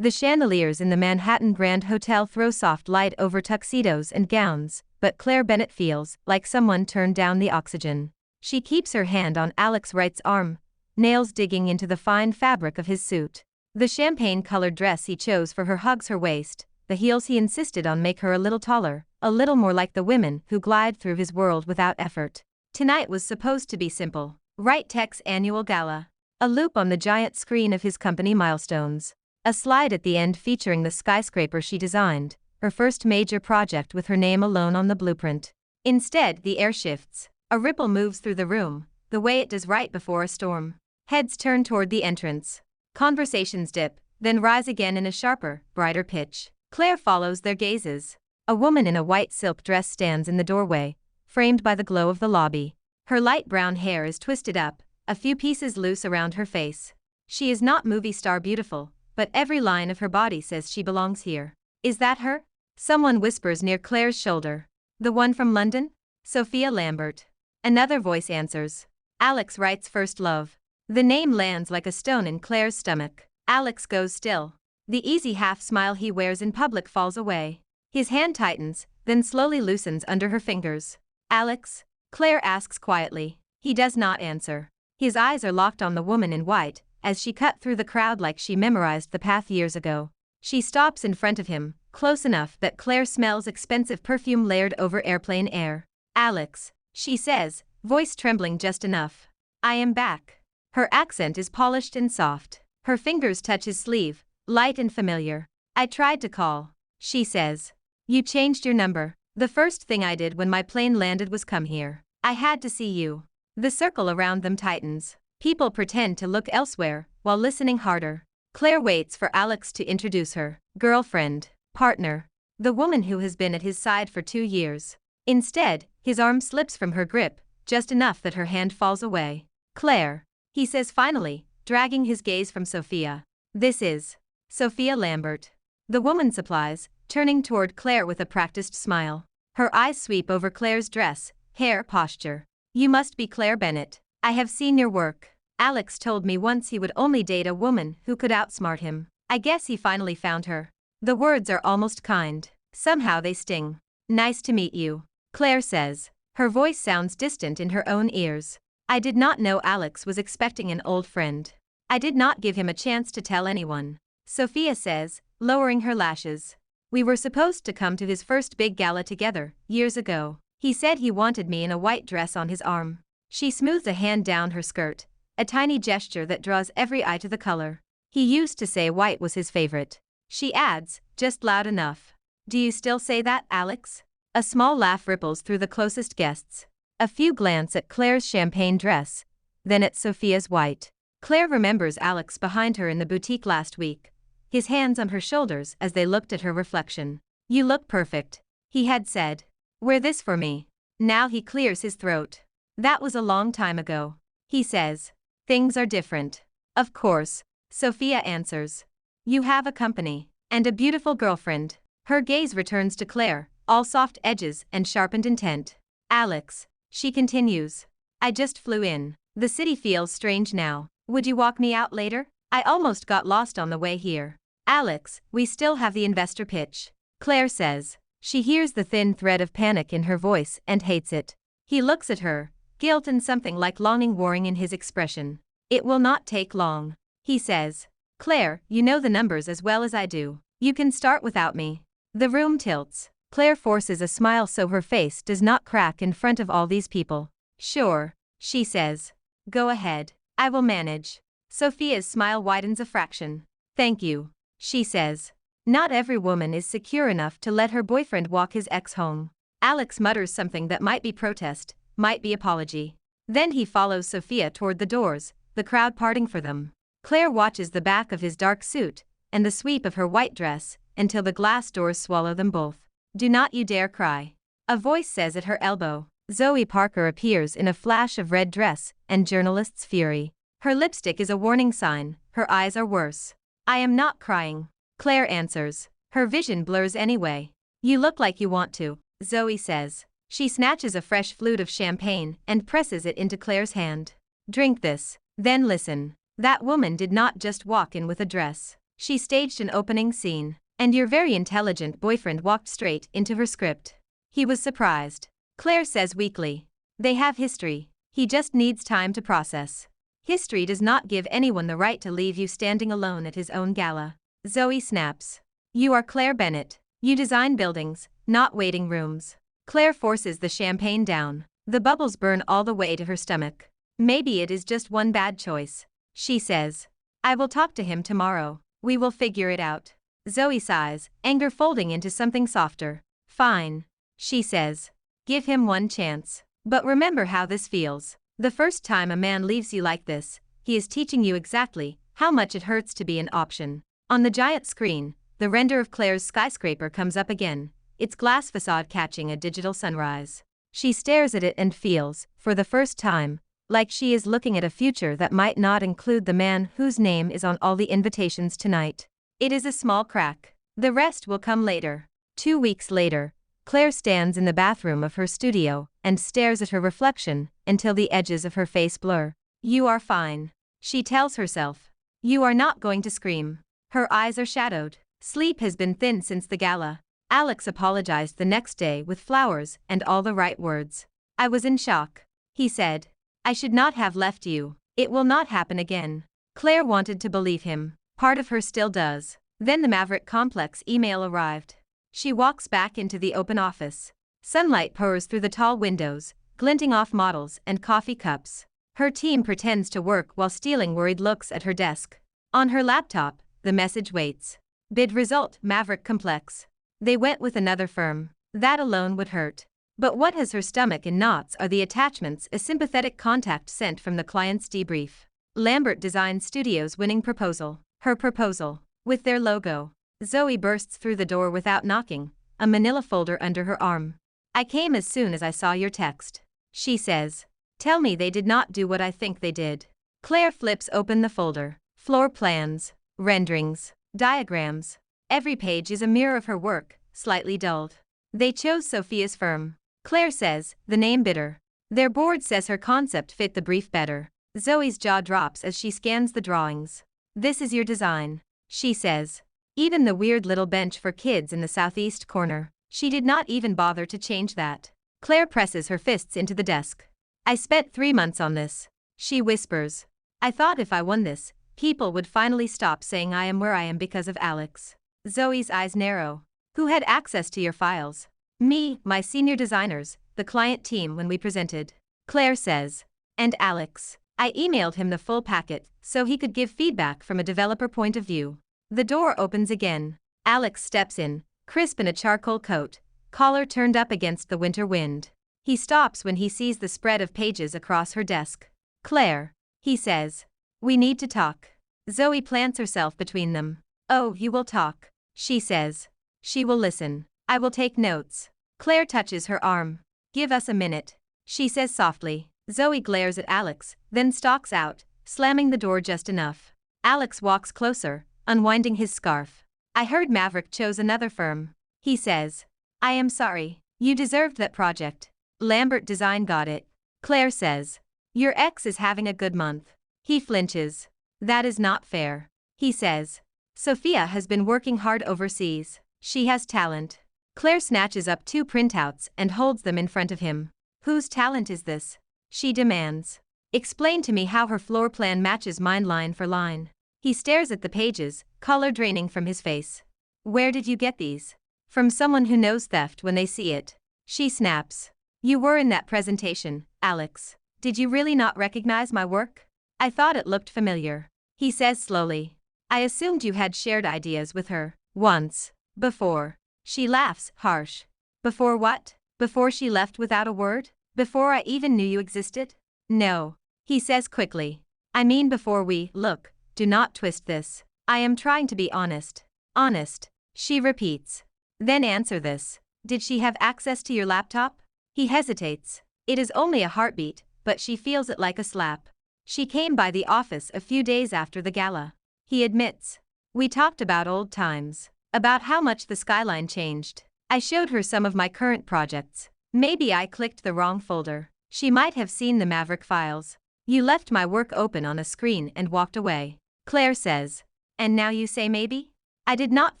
The chandeliers in the Manhattan Grand Hotel throw soft light over tuxedos and gowns, but Claire Bennett feels like someone turned down the oxygen. She keeps her hand on Alex Wright's arm, nails digging into the fine fabric of his suit. The champagne-colored dress he chose for her hugs her waist, the heels he insisted on make her a little taller, a little more like the women who glide through his world without effort. Tonight was supposed to be simple. Wright Tech's annual gala. A loop on the giant screen of his company milestones. A slide at the end featuring the skyscraper she designed, her first major project with her name alone on the blueprint. Instead, the air shifts. A ripple moves through the room, the way it does right before a storm. Heads turn toward the entrance. Conversations dip, then rise again in a sharper, brighter pitch. Claire follows their gazes. A woman in a white silk dress stands in the doorway, framed by the glow of the lobby. Her light brown hair is twisted up, a few pieces loose around her face. She is not movie star beautiful, but every line of her body says she belongs here. Is that her? Someone whispers near Claire's shoulder. The one from London? Sophia Lambert. Another voice answers. Alex Wright's first love. The name lands like a stone in Claire's stomach. Alex goes still. The easy half-smile he wears in public falls away. His hand tightens, then slowly loosens under her fingers. Alex? Claire asks quietly. He does not answer. His eyes are locked on the woman in white, as she cut through the crowd like she memorized the path years ago. She stops in front of him, close enough that Claire smells expensive perfume layered over airplane air. Alex, she says, voice trembling just enough. I am back. Her accent is polished and soft. Her fingers touch his sleeve, light and familiar. I tried to call, she says. You changed your number. The first thing I did when my plane landed was come here. I had to see you. The circle around them tightens. People pretend to look elsewhere, while listening harder. Claire waits for Alex to introduce her girlfriend, partner, the woman who has been at his side for 2 years. Instead, his arm slips from her grip, just enough that her hand falls away. Claire, he says finally, dragging his gaze from Sophia. This is Sophia Lambert. The woman supplies, turning toward Claire with a practiced smile. Her eyes sweep over Claire's dress, hair, posture. You must be Claire Bennett. I have seen your work. Alex told me once he would only date a woman who could outsmart him. I guess he finally found her. The words are almost kind. Somehow they sting. Nice to meet you, Claire says. Her voice sounds distant in her own ears. I did not know Alex was expecting an old friend. I did not give him a chance to tell anyone. Sophia says, lowering her lashes. We were supposed to come to his first big gala together, years ago. He said he wanted me in a white dress on his arm. She smoothed a hand down her skirt, a tiny gesture that draws every eye to the color. He used to say white was his favorite. She adds, just loud enough. Do you still say that, Alex? A small laugh ripples through the closest guests. A few glance at Claire's champagne dress, then at Sophia's white. Claire remembers Alex behind her in the boutique last week, his hands on her shoulders as they looked at her reflection. You look perfect, he had said. Wear this for me. Now he clears his throat. That was a long time ago. He says. Things are different. Of course, Sophia answers. You have a company, and a beautiful girlfriend. Her gaze returns to Claire, all soft edges and sharpened intent. Alex, she continues. I just flew in. The city feels strange now. Would you walk me out later? I almost got lost on the way here. Alex, we still have the investor pitch. Claire says. She hears the thin thread of panic in her voice and hates it. He looks at her, guilt and something like longing warring in his expression. It will not take long, he says. Claire, you know the numbers as well as I do. You can start without me. The room tilts. Claire forces a smile so her face does not crack in front of all these people. Sure, she says. Go ahead. I will manage. Sophia's smile widens a fraction. Thank you, she says. Not every woman is secure enough to let her boyfriend walk his ex home. Alex mutters something that might be protest, might be apology. Then he follows Sophia toward the doors, the crowd parting for them. Claire watches the back of his dark suit, and the sweep of her white dress, until the glass doors swallow them both. Do not you dare cry. A voice says at her elbow. Zoe Parker appears in a flash of red dress and journalist's fury. Her lipstick is a warning sign, her eyes are worse. I am not crying, Claire answers. Her vision blurs anyway. You look like you want to, Zoe says. She snatches a fresh flute of champagne and presses it into Claire's hand. Drink this, then listen. That woman did not just walk in with a dress. She staged an opening scene, and your very intelligent boyfriend walked straight into her script. He was surprised. Claire says weakly. They have history. He just needs time to process. History does not give anyone the right to leave you standing alone at his own gala. Zoe snaps. You are Claire Bennett. You design buildings, not waiting rooms. Claire forces the champagne down. The bubbles burn all the way to her stomach. Maybe it is just one bad choice. She says. I will talk to him tomorrow. We will figure it out. Zoe sighs, anger folding into something softer. Fine. She says. Give him one chance. But remember how this feels. The first time a man leaves you like this, he is teaching you exactly how much it hurts to be an option. On the giant screen, the render of Claire's skyscraper comes up again, its glass facade catching a digital sunrise. She stares at it and feels, for the first time, like she is looking at a future that might not include the man whose name is on all the invitations tonight. It is a small crack. The rest will come later. 2 weeks later, Claire stands in the bathroom of her studio and stares at her reflection until the edges of her face blur. You are fine. She tells herself. You are not going to scream. Her eyes are shadowed. Sleep has been thin since the gala. Alex apologized the next day with flowers and all the right words. I was in shock. He said. I should not have left you. It will not happen again. Claire wanted to believe him. Part of her still does. Then the Maverick Complex email arrived. She walks back into the open office. Sunlight pours through the tall windows, glinting off models and coffee cups. Her team pretends to work while stealing worried looks at her desk. On her laptop, the message waits. Bid result, Maverick Complex. They went with another firm. That alone would hurt. But what has her stomach in knots are the attachments a sympathetic contact sent from the client's debrief. Lambert Design Studios' winning proposal. Her proposal. With their logo. Zoe bursts through the door without knocking, a manila folder under her arm. I came as soon as I saw your text. She says. Tell me they did not do what I think they did. Claire flips open the folder. Floor plans, renderings, diagrams. Every page is a mirror of her work, slightly dulled. They chose Sophia's firm. Claire says, the name bitter. Their board says her concept fit the brief better. Zoe's jaw drops as she scans the drawings. This is your design. She says. Even the weird little bench for kids in the southeast corner. She did not even bother to change that. Claire presses her fists into the desk. I spent 3 months on this. She whispers. I thought if I won this, people would finally stop saying I am where I am because of Alex. Zoe's eyes narrow. Who had access to your files? Me, my senior designers, the client team when we presented. Claire says. And Alex. I emailed him the full packet so he could give feedback from a developer point of view. The door opens again. Alex steps in, crisp in a charcoal coat, collar turned up against the winter wind. He stops when he sees the spread of pages across her desk. Claire, he says. We need to talk. Zoe plants herself between them. Oh, you will talk. She says. She will listen. I will take notes. Claire touches her arm. Give us a minute. She says softly. Zoe glares at Alex, then stalks out, slamming the door just enough. Alex walks closer, unwinding his scarf. I heard Maverick chose another firm. He says. I am sorry. You deserved that project. Lambert Design got it. Claire says. Your ex is having a good month. He flinches. That is not fair. He says. Sophia has been working hard overseas. She has talent. Claire snatches up 2 printouts and holds them in front of him. Whose talent is this? She demands. Explain to me how her floor plan matches mine line for line. He stares at the pages, color draining from his face. Where did you get these? From someone who knows theft when they see it. She snaps. You were in that presentation, Alex. Did you really not recognize my work? I thought it looked familiar. He says slowly. I assumed you had shared ideas with her, once, before. She laughs, harsh. Before what? Before she left without a word? Before I even knew you existed? No. He says quickly. I mean before we, look. Do not twist this. I am trying to be honest. Honest. She repeats. Then answer this. Did she have access to your laptop? He hesitates. It is only a heartbeat, but she feels it like a slap. She came by the office a few days after the gala. He admits. We talked about old times. About how much the skyline changed. I showed her some of my current projects. Maybe I clicked the wrong folder. She might have seen the Maverick files. You left my work open on a screen and walked away. Claire says. And now you say maybe? I did not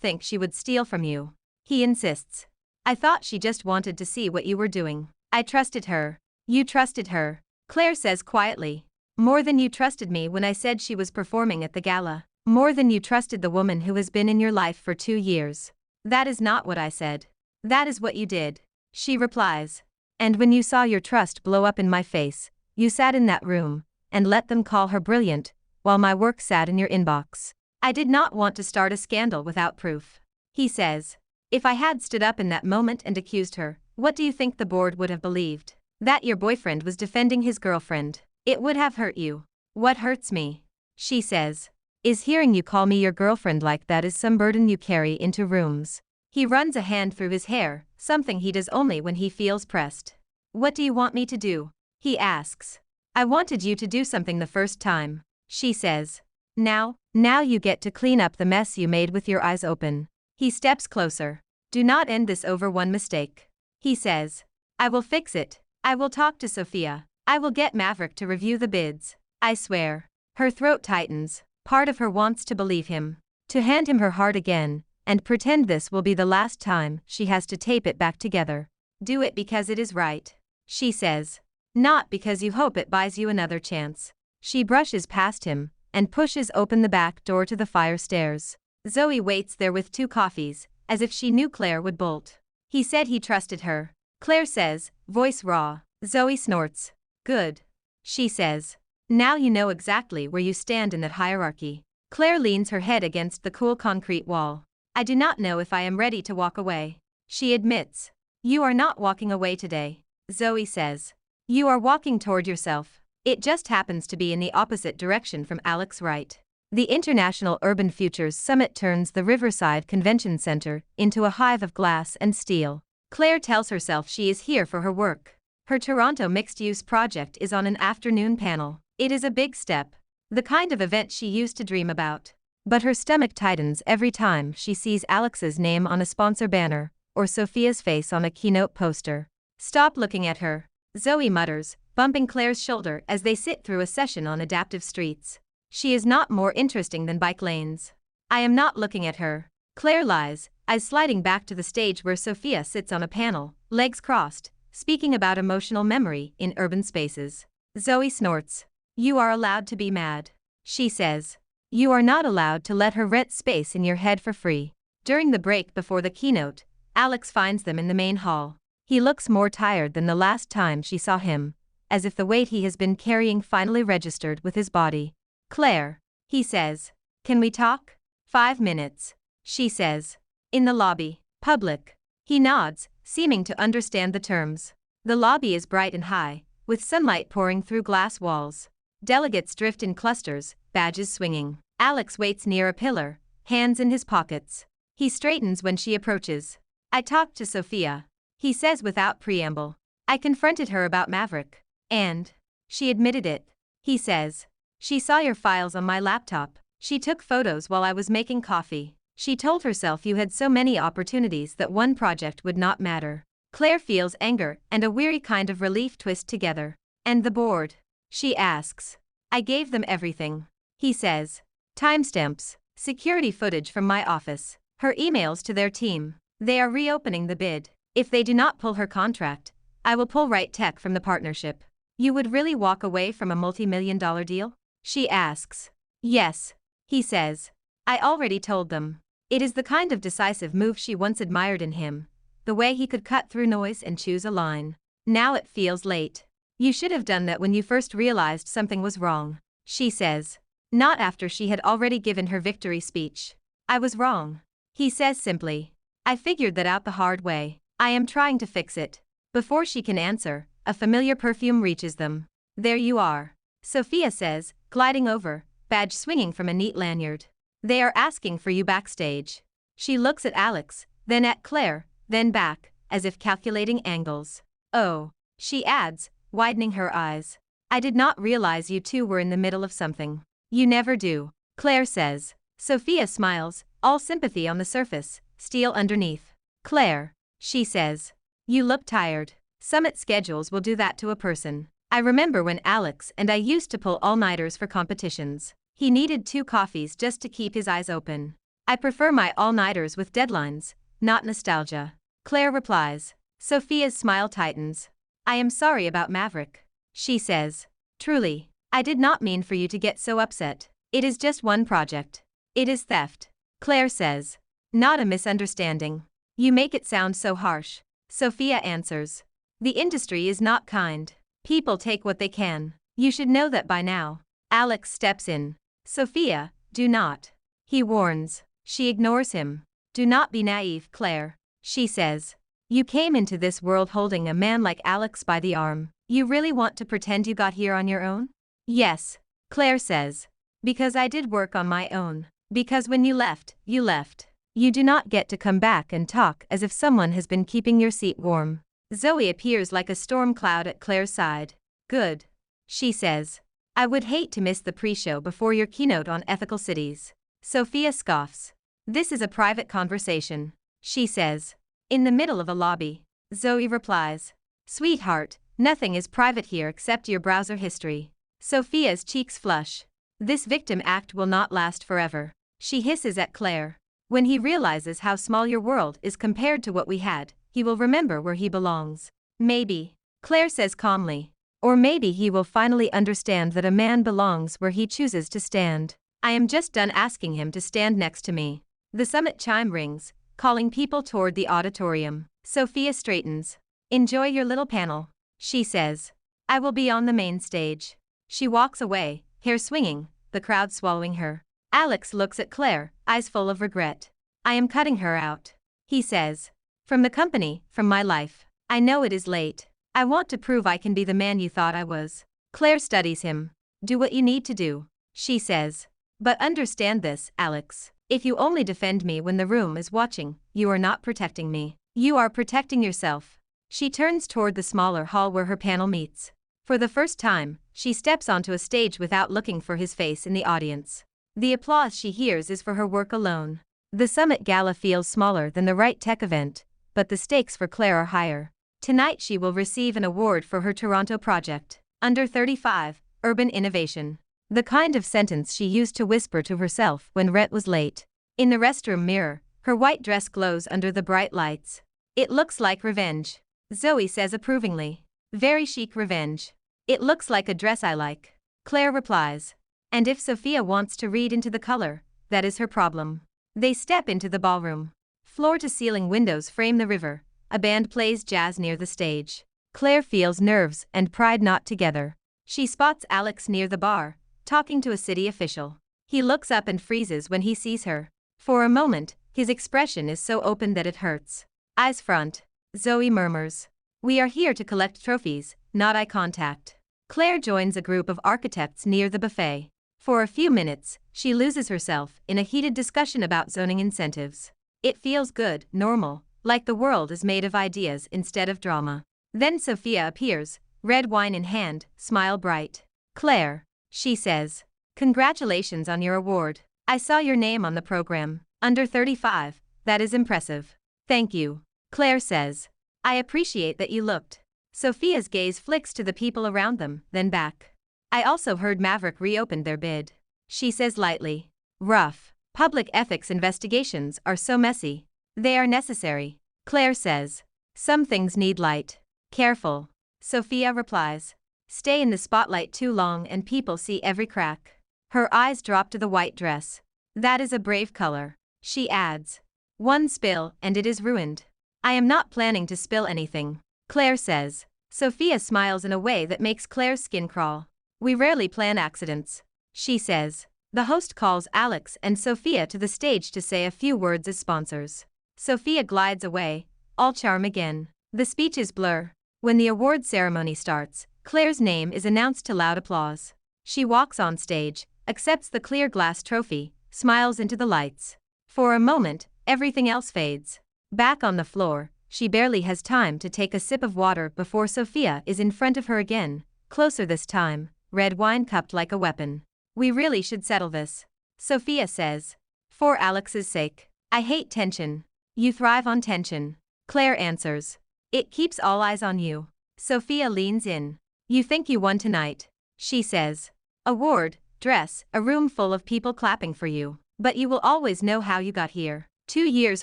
think she would steal from you. He insists. I thought she just wanted to see what you were doing. I trusted her. You trusted her. Claire says quietly. More than you trusted me when I said she was performing at the gala. More than you trusted the woman who has been in your life for 2 years. That is not what I said. That is what you did. She replies. And when you saw your trust blow up in my face, you sat in that room, and let them call her brilliant, while my work sat in your inbox. I did not want to start a scandal without proof. He says. If I had stood up in that moment and accused her, what do you think the board would have believed? That your boyfriend was defending his girlfriend. It would have hurt you. What hurts me, she says, is hearing you call me your girlfriend like that is some burden you carry into rooms. He runs a hand through his hair, something he does only when he feels pressed. What do you want me to do? He asks. I wanted you to do something the first time, she says. Now you get to clean up the mess you made with your eyes open. He steps closer. Do not end this over one mistake. He says. I will fix it. I will talk to Sophia. I will get Maverick to review the bids. I swear. Her throat tightens. Part of her wants to believe him. To hand him her heart again, and pretend this will be the last time she has to tape it back together. Do it because it is right, she says. Not because you hope it buys you another chance. She brushes past him, and pushes open the back door to the fire stairs. Zoe waits there with 2 coffees, as if she knew Claire would bolt. He said he trusted her. Claire says, voice raw. Zoe snorts. Good. She says. Now you know exactly where you stand in that hierarchy. Claire leans her head against the cool concrete wall. I do not know if I am ready to walk away. She admits. You are not walking away today, Zoe says. You are walking toward yourself. It just happens to be in the opposite direction from Alex Wright. The International Urban Futures Summit turns the Riverside Convention Center into a hive of glass and steel. Claire tells herself she is here for her work. Her Toronto mixed-use project is on an afternoon panel. It is a big step. The kind of event she used to dream about. But her stomach tightens every time she sees Alex's name on a sponsor banner, or Sophia's face on a keynote poster. Stop looking at her, Zoe mutters, bumping Claire's shoulder as they sit through a session on adaptive streets. She is not more interesting than bike lanes. I am not looking at her. Claire lies, eyes sliding back to the stage where Sophia sits on a panel, legs crossed, speaking about emotional memory in urban spaces. Zoe snorts. You are allowed to be mad, she says. You are not allowed to let her rent space in your head for free. During the break before the keynote, Alex finds them in the main hall. He looks more tired than the last time she saw him, as if the weight he has been carrying finally registered with his body. Claire, he says. Can we talk? 5 minutes, she says. In the lobby. Public. He nods, seeming to understand the terms. The lobby is bright and high, with sunlight pouring through glass walls. Delegates drift in clusters, badges swinging. Alex waits near a pillar, hands in his pockets. He straightens when she approaches. I talked to Sophia, he says without preamble. I confronted her about Maverick. And she admitted it, he says. She saw your files on my laptop. She took photos while I was making coffee. She told herself you had so many opportunities that one project would not matter. Claire feels anger and a weary kind of relief twist together. And the board? She asks. I gave them everything, he says. Timestamps, security footage from my office, her emails to their team. They are reopening the bid. If they do not pull her contract, I will pull Right Tech from the partnership. You would really walk away from a multi-million-dollar deal? She asks. Yes, he says. I already told them. It is the kind of decisive move she once admired in him, the way he could cut through noise and choose a line. Now it feels late. You should have done that when you first realized something was wrong, she says. Not after she had already given her victory speech. I was wrong, he says simply. I figured that out the hard way. I am trying to fix it. Before she can answer, a familiar perfume reaches them. There you are, Sophia says, gliding over, badge swinging from a neat lanyard. They are asking for you backstage. She looks at Alex, then at Claire, then back, as if calculating angles. Oh, she adds, widening her eyes. I did not realize you two were in the middle of something. You never do, Claire says. Sophia smiles, all sympathy on the surface, steel underneath. Claire, she says. You look tired. Summit schedules will do that to a person. I remember when Alex and I used to pull all-nighters for competitions. He needed 2 coffees just to keep his eyes open. I prefer my all-nighters with deadlines, not nostalgia. Claire replies. Sophia's smile tightens. I am sorry about Maverick. She says. Truly, I did not mean for you to get so upset. It is just one project. It is theft. Claire says. Not a misunderstanding. You make it sound so harsh. Sophia answers. The industry is not kind. People take what they can. You should know that by now. Alex steps in. Sophia, do not. He warns. She ignores him. Do not be naive, Claire. She says. You came into this world holding a man like Alex by the arm. You really want to pretend you got here on your own? Yes. Claire says. Because I did work on my own. Because when you left, you left. You do not get to come back and talk as if someone has been keeping your seat warm. Zoe appears like a storm cloud at Claire's side. Good. She says. I would hate to miss the pre-show before your keynote on ethical cities. Sophia scoffs. This is a private conversation. She says. In the middle of a lobby. Zoe replies. Sweetheart, nothing is private here except your browser history. Sophia's cheeks flush. This victim act will not last forever. She hisses at Claire. When he realizes how small your world is compared to what we had, he will remember where he belongs. Maybe. Claire says calmly. Or maybe he will finally understand that a man belongs where he chooses to stand. I am just done asking him to stand next to me. The summit chime rings, calling people toward the auditorium. Sophia straightens. Enjoy your little panel. She says. I will be on the main stage. She walks away, hair swinging, the crowd swallowing her. Alex looks at Claire, eyes full of regret. I am cutting her out. He says. From the company, from my life. I know it is late. I want to prove I can be the man you thought I was. Claire studies him. Do what you need to do. She says. But understand this, Alex. If you only defend me when the room is watching, you are not protecting me. You are protecting yourself. She turns toward the smaller hall where her panel meets. For the first time, she steps onto a stage without looking for his face in the audience. The applause she hears is for her work alone. The Summit Gala feels smaller than the Right Tech event, but the stakes for Claire are higher. Tonight she will receive an award for her Toronto project. Under 35, Urban Innovation. The kind of sentence she used to whisper to herself when rent was late. In the restroom mirror, her white dress glows under the bright lights. It looks like revenge. Zoe says approvingly. Very chic revenge. It looks like a dress I like. Claire replies. And if Sophia wants to read into the color, that is her problem. They step into the ballroom. Floor-to-ceiling windows frame the river. A band plays jazz near the stage. Claire feels nerves and pride knot together. She spots Alex near the bar, talking to a city official. He looks up and freezes when he sees her. For a moment, his expression is so open that it hurts. Eyes front. Zoe murmurs. We are here to collect trophies, not eye contact. Claire joins a group of architects near the buffet. For a few minutes, she loses herself in a heated discussion about zoning incentives. It feels good, normal, like the world is made of ideas instead of drama. Then Sophia appears, red wine in hand, smile bright. Claire, she says. Congratulations on your award. I saw your name on the program. Under 35, that is impressive. Thank you. Claire says. I appreciate that you looked. Sophia's gaze flicks to the people around them, then back. I also heard Maverick reopened their bid. She says lightly. Rough. Public ethics investigations are so messy. They are necessary. Claire says. Some things need light. Careful. Sophia replies. Stay in the spotlight too long and people see every crack. Her eyes drop to the white dress. That is a brave color. She adds. One spill and it is ruined. I am not planning to spill anything. Claire says. Sophia smiles in a way that makes Claire's skin crawl. We rarely plan accidents. She says. The host calls Alex and Sophia to the stage to say a few words as sponsors. Sophia glides away, all charm again. The speeches blur. When the award ceremony starts, Claire's name is announced to loud applause. She walks on stage, accepts the clear glass trophy, smiles into the lights. For a moment, everything else fades. Back on the floor, she barely has time to take a sip of water before Sophia is in front of her again, closer this time, red wine cupped like a weapon. We really should settle this. Sophia says. For Alex's sake. I hate tension. You thrive on tension. Claire answers. It keeps all eyes on you. Sophia leans in. You think you won tonight. She says. Award, dress, a room full of people clapping for you. But you will always know how you got here. 2 years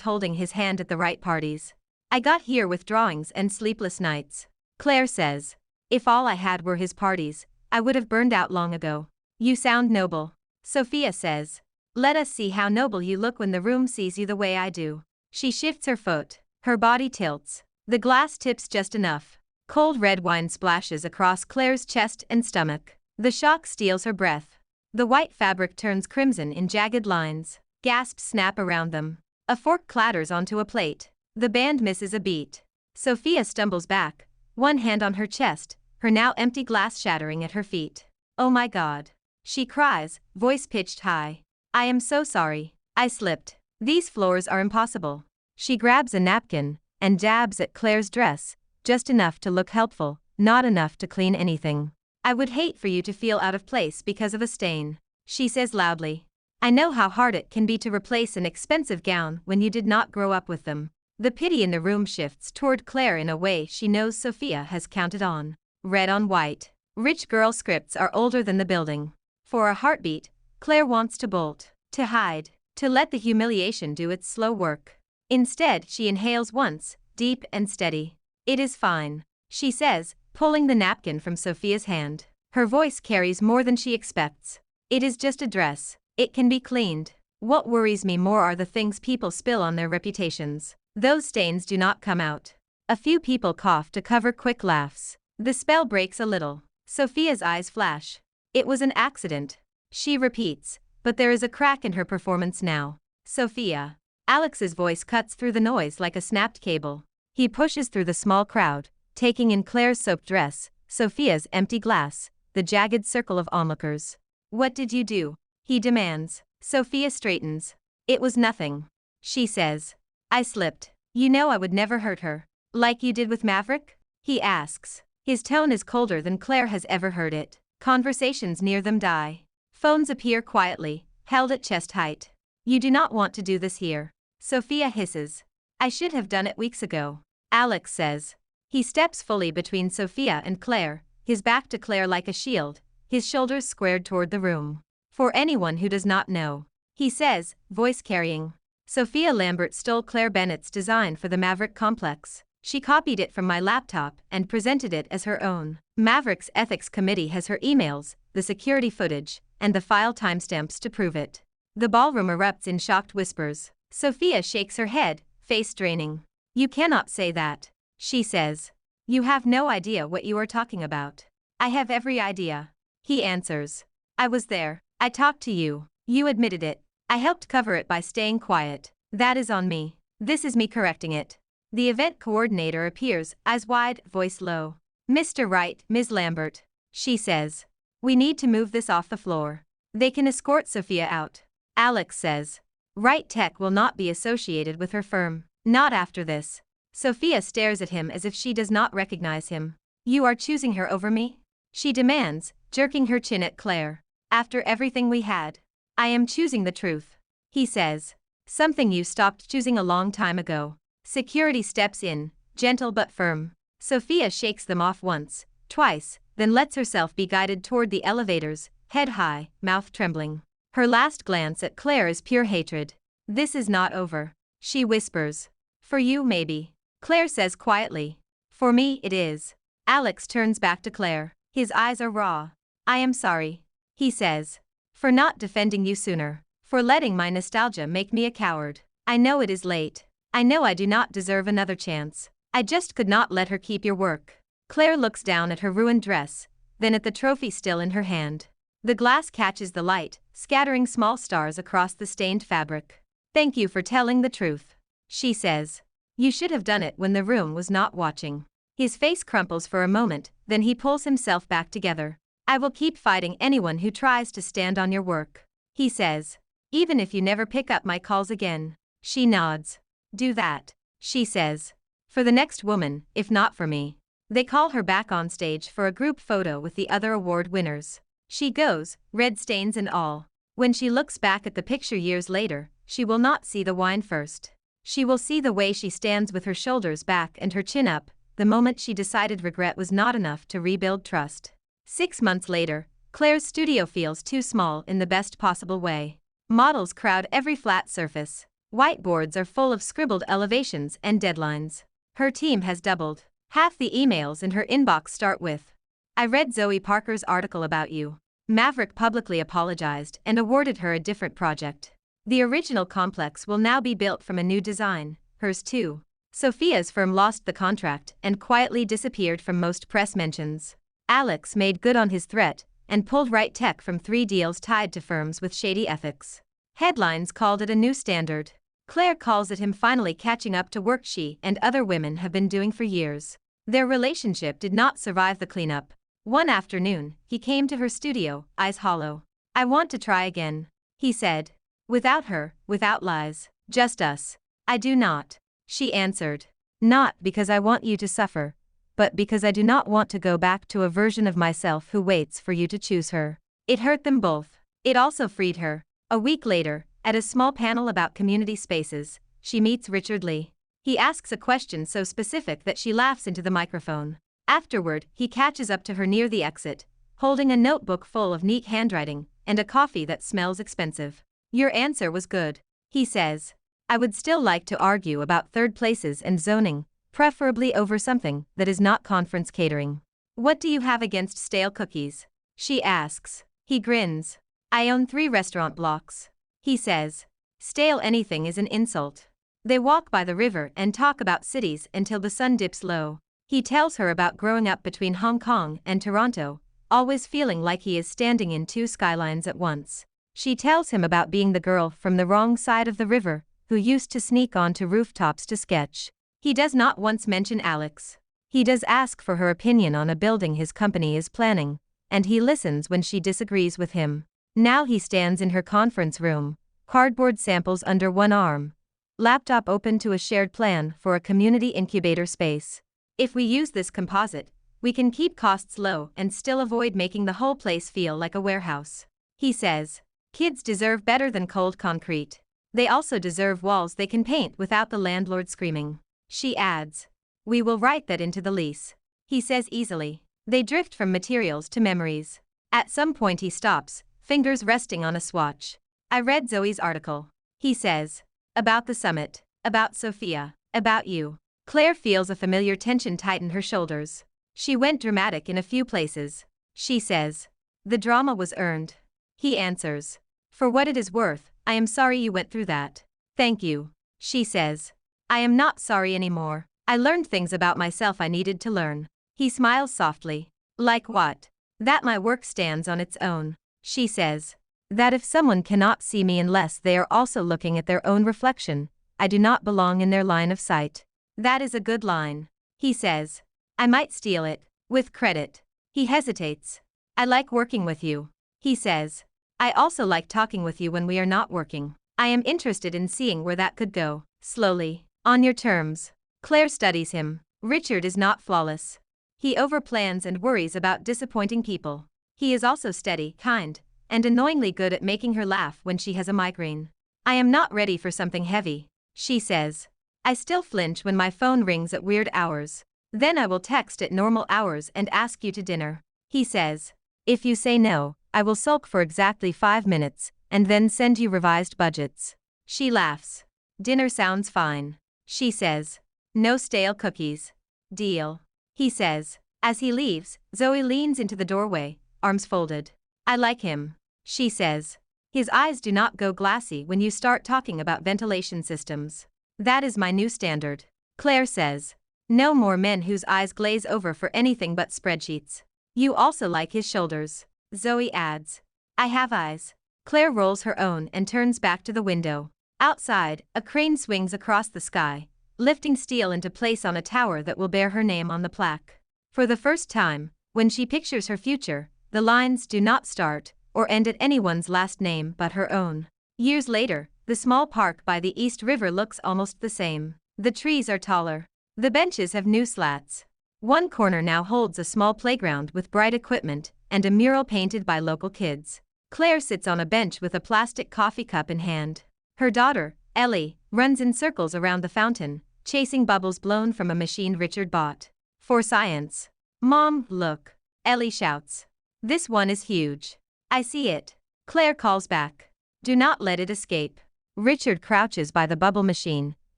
holding his hand at the right parties. I got here with drawings and sleepless nights. Claire says. If all I had were his parties, I would have burned out long ago. You sound noble. Sophia says. Let us see how noble you look when the room sees you the way I do. She shifts her foot. Her body tilts. The glass tips just enough. Cold red wine splashes across Claire's chest and stomach. The shock steals her breath. The white fabric turns crimson in jagged lines. Gasps snap around them. A fork clatters onto a plate. The band misses a beat. Sophia stumbles back, one hand on her chest, her now empty glass shattering at her feet. Oh my God. She cries, voice pitched high. I am so sorry. I slipped. These floors are impossible. She grabs a napkin and dabs at Claire's dress, just enough to look helpful, not enough to clean anything. I would hate for you to feel out of place because of a stain, she says loudly. I know how hard it can be to replace an expensive gown when you did not grow up with them. The pity in the room shifts toward Claire in a way she knows Sophia has counted on. Red on white. Rich girl scripts are older than the building. For a heartbeat, Claire wants to bolt, to hide, to let the humiliation do its slow work. Instead, she inhales once, deep and steady. It is fine, she says, pulling the napkin from Sophia's hand. Her voice carries more than she expects. It is just a dress. It can be cleaned. What worries me more are the things people spill on their reputations. Those stains do not come out. A few people cough to cover quick laughs. The spell breaks a little. Sophia's eyes flash. It was an accident, she repeats, but there is a crack in her performance now. Sophia. Alex's voice cuts through the noise like a snapped cable. He pushes through the small crowd, taking in Claire's soaked dress, Sophia's empty glass, the jagged circle of onlookers. What did you do? He demands. Sophia straightens. It was nothing, she says. I slipped. You know I would never hurt her. Like you did with Maverick? He asks. His tone is colder than Claire has ever heard it. Conversations near them die. Phones appear quietly, held at chest height. You do not want to do this here. Sophia hisses. I should have done it weeks ago. Alex says. He steps fully between Sophia and Claire, his back to Claire like a shield, his shoulders squared toward the room. For anyone who does not know, he says, voice carrying. Sophia Lambert stole Claire Bennett's design for the Maverick complex. She copied it from my laptop and presented it as her own. Maverick's ethics committee has her emails, the security footage, and the file timestamps to prove it. The ballroom erupts in shocked whispers. Sophia shakes her head, face draining. You cannot say that, she says. You have no idea what you are talking about. I have every idea, he answers. I was there. I talked to you. You admitted it. I helped cover it by staying quiet. That is on me. This is me correcting it. The event coordinator appears, eyes wide, voice low. Mr. Wright, Ms. Lambert, she says. We need to move this off the floor. They can escort Sophia out. Alex says. Wright Tech will not be associated with her firm. Not after this. Sophia stares at him as if she does not recognize him. You are choosing her over me? She demands, jerking her chin at Claire. After everything we had. I am choosing the truth, he says. Something you stopped choosing a long time ago. Security steps in, gentle but firm. Sophia shakes them off once, twice, then lets herself be guided toward the elevators, head high, mouth trembling. Her last glance at Claire is pure hatred. This is not over, she whispers. For you, maybe, Claire says quietly. For me, it is. Alex turns back to Claire. His eyes are raw. I am sorry, he says. For not defending you sooner. For letting my nostalgia make me a coward. I know it is late. I know I do not deserve another chance. I just could not let her keep your work. Claire looks down at her ruined dress, then at the trophy still in her hand. The glass catches the light, scattering small stars across the stained fabric. Thank you for telling the truth, she says. You should have done it when the room was not watching. His face crumples for a moment, then he pulls himself back together. I will keep fighting anyone who tries to stand on your work, he says. Even if you never pick up my calls again. She nods. Do that, she says. For the next woman, if not for me. They call her back on stage for a group photo with the other award winners. She goes, red stains and all. When she looks back at the picture years later, she will not see the wine first. She will see the way she stands with her shoulders back and her chin up, the moment she decided regret was not enough to rebuild trust. 6 months later, Claire's studio feels too small in the best possible way. Models crowd every flat surface. Whiteboards are full of scribbled elevations and deadlines. Her team has doubled. Half the emails in her inbox start with, "I read Zoe Parker's article about you." Maverick publicly apologized and awarded her a different project. The original complex will now be built from a new design, hers too. Sophia's firm lost the contract and quietly disappeared from most press mentions. Alex made good on his threat and pulled right tech from 3 deals tied to firms with shady ethics. Headlines called it a new standard. Claire calls it him finally catching up to work she and other women have been doing for years. Their relationship did not survive the cleanup. One afternoon, he came to her studio, eyes hollow. "I want to try again," he said. "Without her, without lies, just us." "I do not," she answered. "Not because I want you to suffer, but because I do not want to go back to a version of myself who waits for you to choose her." It hurt them both. It also freed her. A week later, at a small panel about community spaces, she meets Richard Lee. He asks a question so specific that she laughs into the microphone. Afterward, he catches up to her near the exit, holding a notebook full of neat handwriting and a coffee that smells expensive. "Your answer was good," he says. "I would still like to argue about third places and zoning, preferably over something that is not conference catering." "What do you have against stale cookies?" she asks. He grins. "I own 3 restaurant blocks," he says. "Stale anything is an insult." They walk by the river and talk about cities until the sun dips low. He tells her about growing up between Hong Kong and Toronto, always feeling like he is standing in 2 skylines at once. She tells him about being the girl from the wrong side of the river, who used to sneak onto rooftops to sketch. He does not once mention Alex. He does ask for her opinion on a building his company is planning, and he listens when she disagrees with him. Now he stands in her conference room, cardboard samples under one arm, laptop open to a shared plan for a community incubator space. "If we use this composite, we can keep costs low and still avoid making the whole place feel like a warehouse," he says. "Kids deserve better than cold concrete. They also deserve walls they can paint without the landlord screaming." She adds, "We will write that into the lease," he says easily. They drift from materials to memories. At some point he stops, fingers resting on a swatch. "I read Zoe's article," he says. "About the summit, about Sophia, about you." Claire feels a familiar tension tighten her shoulders. "She went dramatic in a few places," she says. "The drama was earned," he answers. "For what it is worth, I am sorry you went through that." "Thank you," she says. "I am not sorry anymore. I learned things about myself I needed to learn." He smiles softly. "Like what?" "That my work stands on its own," she says. "That if someone cannot see me unless they are also looking at their own reflection, I do not belong in their line of sight." "That is a good line," he says. "I might steal it, with credit." He hesitates. "I like working with you," he says. "I also like talking with you when we are not working. I am interested in seeing where that could go, slowly, on your terms." Claire studies him. Richard is not flawless. He overplans and worries about disappointing people. He is also steady, kind, and annoyingly good at making her laugh when she has a migraine. "I am not ready for something heavy," she says. "I still flinch when my phone rings at weird hours. Then I will text at normal hours and ask you to dinner," he says. "If you say no, I will sulk for exactly 5 minutes, and then send you revised budgets." She laughs. "Dinner sounds fine," she says. "No stale cookies." "Deal," he says. As he leaves, Zoe leans into the doorway, arms folded. "I like him," she says. "His eyes do not go glassy when you start talking about ventilation systems. That is my new standard." Claire says. "No more men whose eyes glaze over for anything but spreadsheets." "You also like his shoulders," Zoe adds. "I have eyes." Claire rolls her own and turns back to the window. Outside, a crane swings across the sky, lifting steel into place on a tower that will bear her name on the plaque. For the first time, when she pictures her future, the lines do not start or end at anyone's last name but her own. Years later, the small park by the East River looks almost the same. The trees are taller. The benches have new slats. One corner now holds a small playground with bright equipment and a mural painted by local kids. Claire sits on a bench with a plastic coffee cup in hand. Her daughter, Ellie, runs in circles around the fountain, chasing bubbles blown from a machine Richard bought. "For science." "Mom, look," Ellie shouts. This one is huge. I see it. Claire calls back. Do not let it escape. Richard crouches by the bubble machine,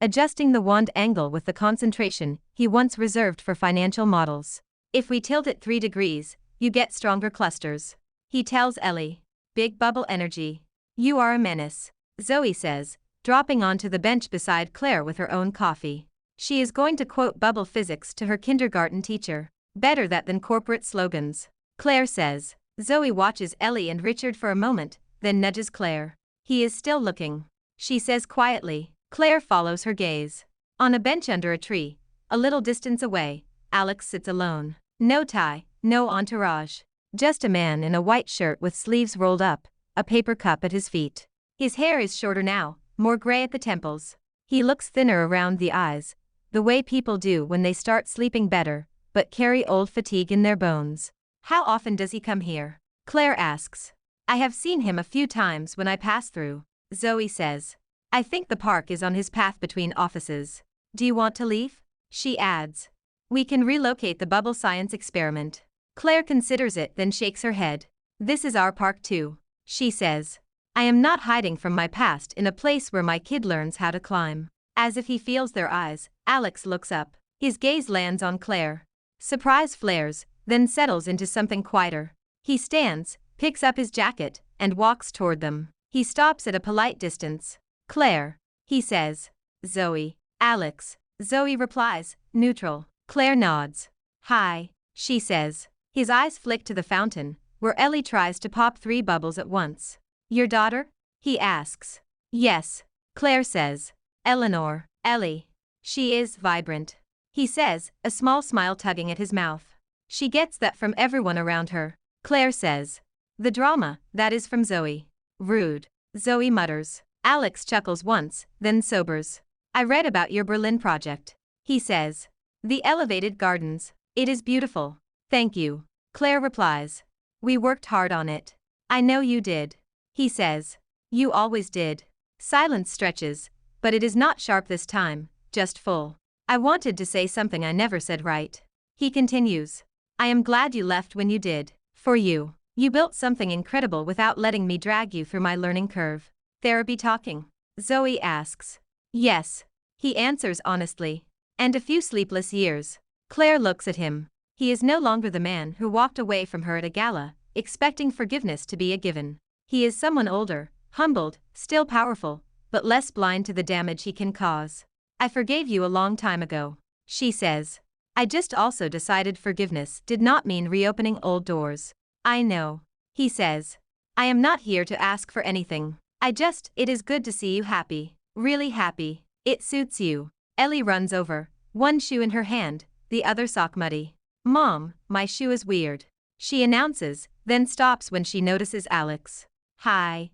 adjusting the wand angle with the concentration he once reserved for financial models. If we tilt it 3 degrees, you get stronger clusters. He tells Ellie. Big bubble energy. You are a menace, Zoe says, dropping onto the bench beside Claire with her own coffee. She is going to quote bubble physics to her kindergarten teacher. Better that than corporate slogans, Claire says. Zoe watches Ellie and Richard for a moment, then nudges Claire. He is still looking, she says quietly. Claire follows her gaze. On a bench under a tree, a little distance away, Alex sits alone. No tie, no entourage. Just a man in a white shirt with sleeves rolled up, a paper cup at his feet. His hair is shorter now, more gray at the temples. He looks thinner around the eyes, the way people do when they start sleeping better, but carry old fatigue in their bones. How often does he come here? Claire asks. I have seen him a few times when I pass through, Zoe says. I think the park is on his path between offices. Do you want to leave? She adds. We can relocate the bubble science experiment. Claire considers it, then shakes her head. This is our park too, she says. I am not hiding from my past in a place where my kid learns how to climb. As if he feels their eyes, Alex looks up. His gaze lands on Claire. Surprise flares, then settles into something quieter. He stands, picks up his jacket, and walks toward them. He stops at a polite distance. Claire, he says. Zoe. Alex. Zoe replies, neutral. Claire nods. Hi, she says. His eyes flick to the fountain, where Ellie tries to pop 3 bubbles at once. Your daughter? He asks. Yes, Claire says. Eleanor. Ellie. She is vibrant, he says, a small smile tugging at his mouth. She gets that from everyone around her, Claire says. The drama, that is from Zoe. Rude, Zoe mutters. Alex chuckles once, then sobers. I read about your Berlin project, he says. The elevated gardens. It is beautiful. Thank you, Claire replies. We worked hard on it. I know you did, he says. You always did. Silence stretches, but it is not sharp this time, just full. I wanted to say something I never said right. He continues. I am glad you left when you did. For you. You built something incredible without letting me drag you through my learning curve. Therapy talking? Zoe asks. Yes, he answers honestly. And a few sleepless years. Claire looks at him. He is no longer the man who walked away from her at a gala, expecting forgiveness to be a given. He is someone older, humbled, still powerful, but less blind to the damage he can cause. I forgave you a long time ago, she says. I just also decided forgiveness did not mean reopening old doors. I know, he says. I am not here to ask for anything. It is good to see you happy. Really happy. It suits you. Ellie runs over, one shoe in her hand, the other sock muddy. Mom, my shoe is weird, she announces, then stops when she notices Alex. Hi,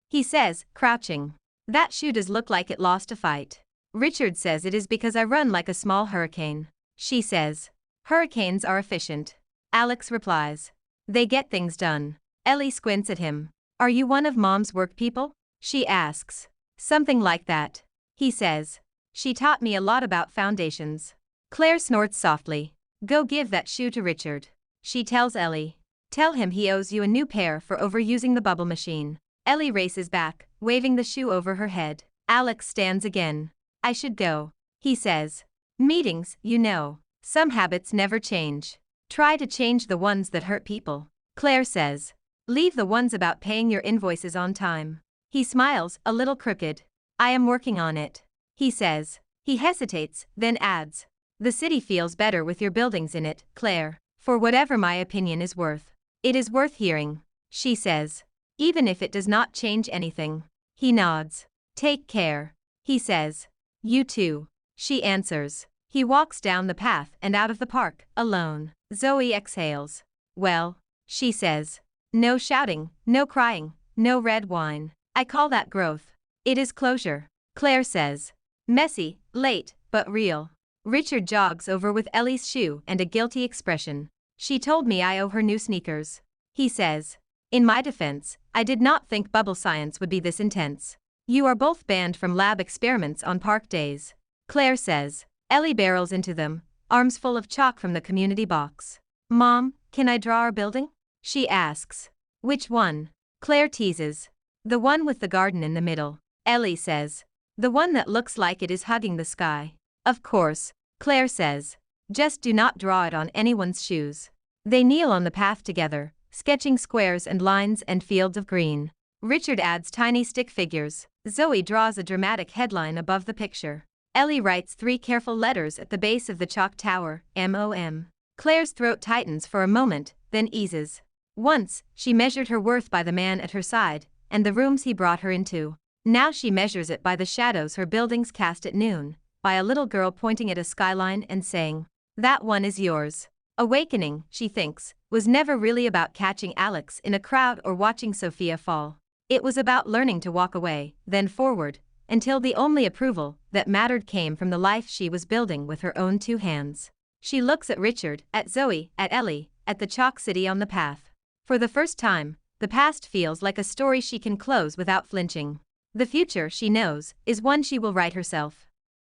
he says, crouching. That shoe does look like it lost a fight. Richard says it is because I run like a small hurricane, she says. Hurricanes are efficient, Alex replies. They get things done. Ellie squints at him. Are you one of Mom's work people? She asks. Something like that, he says. She taught me a lot about foundations. Claire snorts softly. Go give that shoe to Richard, she tells Ellie. Tell him he owes you a new pair for overusing the bubble machine. Ellie races back, waving the shoe over her head. Alex stands again. I should go, he says. Meetings, you know. Some habits never change. Try to change the ones that hurt people, Claire says. Leave the ones about paying your invoices on time. He smiles, a little crooked. I am working on it, he says. He hesitates, then adds. The city feels better with your buildings in it, Claire. For whatever my opinion is worth. It is worth hearing, she says. Even if it does not change anything. He nods. Take care, he says. You too, she answers. He walks down the path and out of the park, alone. Zoe exhales. Well, she says. No shouting, no crying, no red wine. I call that growth. It is closure, Claire says. Messy, late, but real. Richard jogs over with Ellie's shoe and a guilty expression. She told me I owe her new sneakers, he says. In my defense, I did not think bubble science would be this intense. You are both banned from lab experiments on park days, Claire says. Ellie barrels into them, arms full of chalk from the community box. Mom, can I draw our building? She asks. Which one? Claire teases. The one with the garden in the middle. Ellie says. The one that looks like it is hugging the sky. Of course, Claire says. Just do not draw it on anyone's shoes. They kneel on the path together, sketching squares and lines and fields of green. Richard adds tiny stick figures. Zoe draws a dramatic headline above the picture. Ellie writes 3 careful letters at the base of the chalk tower, MOM. Claire's throat tightens for a moment, then eases. Once, she measured her worth by the man at her side, and the rooms he brought her into. Now she measures it by the shadows her buildings cast at noon, by a little girl pointing at a skyline and saying, "That one is yours." Awakening, she thinks, was never really about catching Alex in a crowd or watching Sophia fall. It was about learning to walk away, then forward, until the only approval that mattered came from the life she was building with her own 2 hands. She looks at Richard, at Zoe, at Ellie, at the chalk city on the path. For the first time, the past feels like a story she can close without flinching. The future, she knows, is one she will write herself.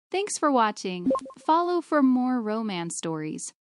Thanks for watching. Follow for more romance stories.